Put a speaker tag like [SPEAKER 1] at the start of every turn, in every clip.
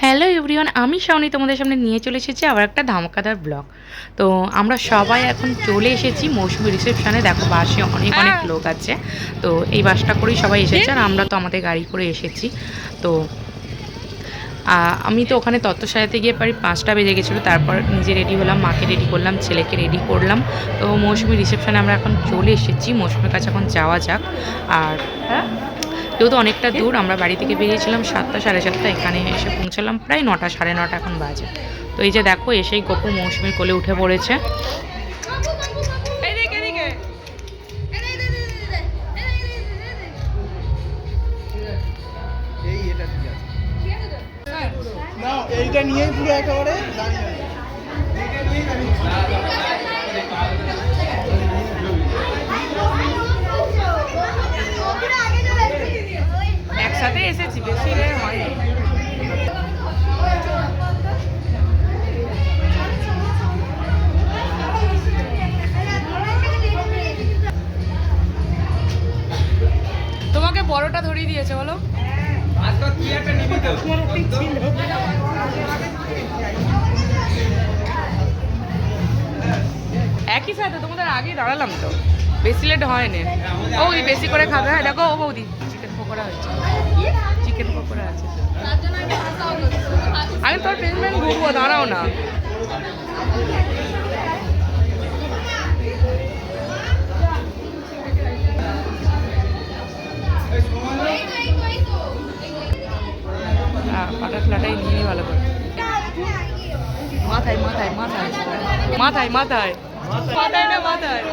[SPEAKER 1] Hello everyone, আমি শাওনি তোমাদের সামনে নিয়ে চলে এসেছি আবার একটা ধামাকাদার ব্লগ। তো আমরা সবাই এখন চলে এসেছি মৌসুমী রিসেপশনে। দেখো বাসে অনেক অনেক লোক আছে। তো এই বাসটা করেই সবাই এসেছে আর আমরা তো আমাদের গাড়ি করে এসেছি। তো আমি তো ওখানে তত্ত্ব সাজাতে গিয়ে প্রায় 5টা বেজে গেছিলো। তারপর নিজে রেডি হলাম, মাকে রেডি করলাম, ছেলেকে রেডি করলাম। তো মৌসুমী রিসেপশনে আমরা এখন চলে এসেছি। মৌসুমীর কাছে এখন যাওয়া যাক। আর যেহেতু অনেকটা দূর, আমরা বাড়ি থেকে বেরিয়েছিলাম 7টা সাড়ে 7টা, এখানে এসে পৌঁছালাম প্রায় 9টা সাড়ে 9টা এখন বাজে। তো এই যে দেখো এসেই গপু মৌসুমীর কোলে উঠে পড়েছে।
[SPEAKER 2] এইটা নিয়ে পুরো একেবারে
[SPEAKER 1] একসাথে এসেছি, বেশি হয়নি। তোমাকে বড়টা ধরিয়ে দিয়েছে বলো। একই সাথে তোমাদের আগেই দাঁড়ালাম তো, বেশি লেট হয়নি। ওই বেশি করে খাবে। হ্যাঁ দেখো ও বৌদি চিকেন পকোড়া হয়েছে, চিকেন পকোড়া আছে। আমি তোর পেমেন্ট ঘুরবো, দাঁড়াও না। পাটা ফ্লাটাই নিয়ে ভালো করে। মাথায় মাথায় মাথায় মাথায় মাথায় মাথায় না মাথায়।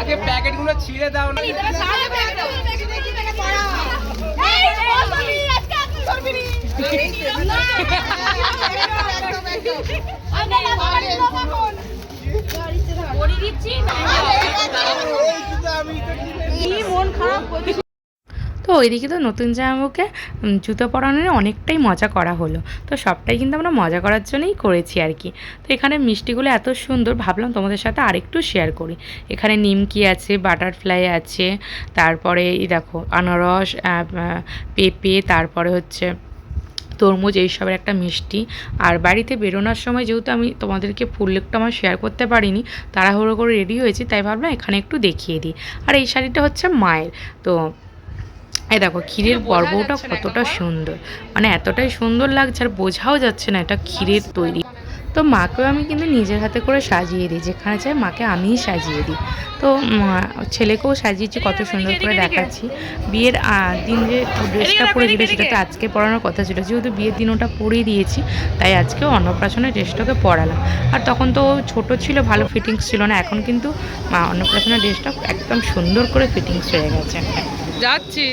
[SPEAKER 2] আগে প্যাকেট গুলো ছিঁড়ে দাও না।
[SPEAKER 1] তো ওইদিকে তো নতুন জামাইবাবুকে জুতো পরানোর অনেকটাই মজা করা হলো। তো সবটাই কিন্তু আমরা মজা করার জন্যই করেছি আর কি। তো এখানে মিষ্টিগুলো এত সুন্দর, ভাবলাম তোমাদের সাথে আরেকটু শেয়ার করি। এখানে নিমকি আছে, বাটারফ্লাই আছে, তারপরে এই দেখো আনারস, পেঁপে, তারপরে হচ্ছে তরমুজ, এইসবের একটা মিষ্টি। আর বাড়িতে বেরোনোর সময় যেহেতু আমি তোমাদেরকে ফুল লুকটা আমার শেয়ার করতে পারিনি, তাড়াহুড়ো করে রেডি হয়েছি, তাই ভাবলাম এখানে একটু দেখিয়ে দিই। আর এই শাড়িটা হচ্ছে মায়ের। তো এই দেখো ক্ষীরের পর্বটা কতটা সুন্দর, মানে এতটাই সুন্দর লাগছে আর বোঝাও যাচ্ছে না এটা ক্ষীরের তৈরি। তো মাকেও আমি কিন্তু নিজের হাতে করে সাজিয়ে দিই, যেখানে চাই মাকে আমিই সাজিয়ে দিই। তো ছেলেকেও সাজিয়েছি, কত সুন্দর করে দেখাচ্ছি। বিয়ের দিন যে ড্রেসটা পরে দিলে সেটা তো আজকে পরানোর কথা ছিল, যেহেতু বিয়ের দিন ওটা পরিয়ে দিয়েছি, তাই আজকেও অন্নপ্রাশনের ড্রেসটাকে পরালাম। আর তখন তো ছোট ছিল, ভালো ফিটিংস ছিল না। এখন কিন্তু অন্নপ্রাশনের ড্রেসটা একদম সুন্দর করে ফিটিংস হয়ে গেছে। যাচ্ছি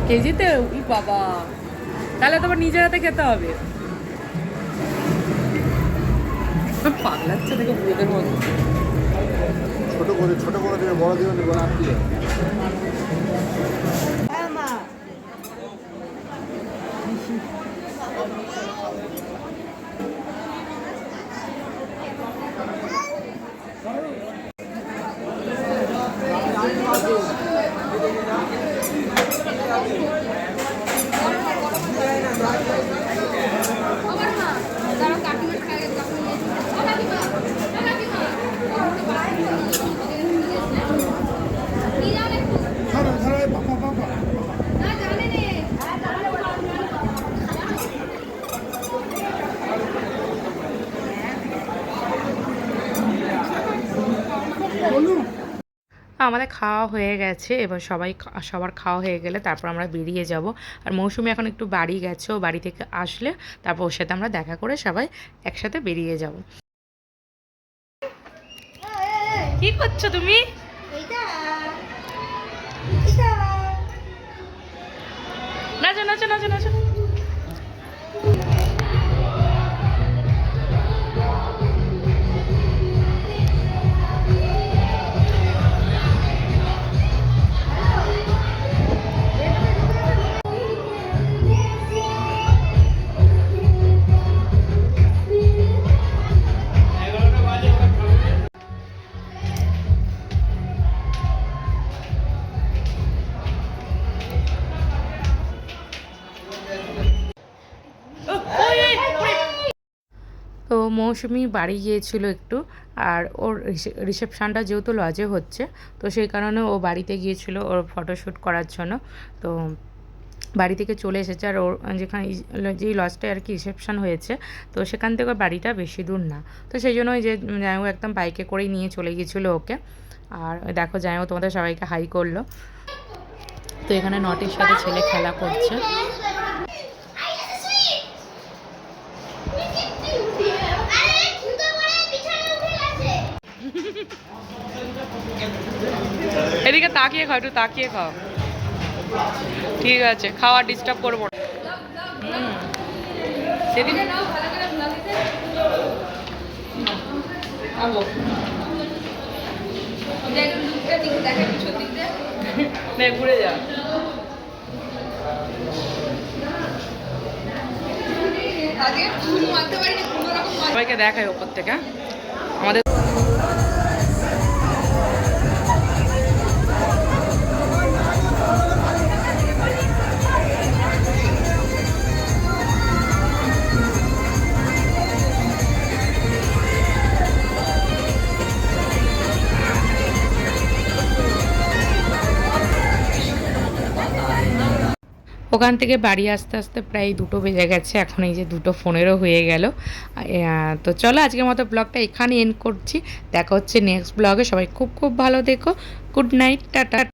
[SPEAKER 1] কেজিতে। ওই বাবা, তাহলে তোমার নিজের হাতে খেতে হবে। পাগলাচ্ছে দেখো বুড়োদের মতো।
[SPEAKER 2] ছোট করে দেবে, বড় দেবে না দিয়ে।
[SPEAKER 1] আমাদের খাওয়া হয়ে গেছে, এবার সবার খাওয়া হয়ে গেলে তারপর আমরা বেরিয়ে যাব। আর মৌসুমি এখন একটু বাড়ি গেছে, ও বাড়ি থেকে আসলে তারপর ওর সাথে আমরা দেখা করে সবাই একসাথে বেরিয়ে যাব। কি করছো তুমি? নাচো নাচো নাচো নাচো। তো মৌসুমি বাড়ি গিয়েছিল একটু, আর ওর রিসেপশানটা যেহেতু লজে হচ্ছে, তো সেই কারণে ও বাড়িতে গিয়েছিল ওর ফটোশ্যুট করার জন্য। তো বাড়ি থেকে চলে এসেছে, আর ওর যেখানে যেই লজটায় আর কি রিসেপশান হয়েছে, তো সেখান থেকে ওর বাড়িটা বেশি দূর না। তো সেই জন্য ওই যে জায়গা একদম বাইকে করেই নিয়ে চলে গিয়েছিলো ওকে। আর দেখো জায়গা তোমাদের সবাইকে হাই করলো। তো এখানে নটির সাথে ছেলে খেলা করছে। এদিকে তাকিয়ে খাও, একটু তাকিয়ে খাও। ঠিক আছে, খাওয়া ডিস্টার্ব করবো না। সেদিন ঘুরে যা। সবাইকে দেখায় ওপর থেকে আমাদের। ওখান থেকে বাড়ি আসতে আসতে প্রায় 2টো বেজে গেছে, এখন এই যে 2:15 হয়ে গেল। তো চলো আজকের মতো ব্লগটা এখানে এন্ড করছি। দেখা হচ্ছে নেক্সট ব্লগে। সবাই খুব খুব ভালো দেখো। Good night, tata.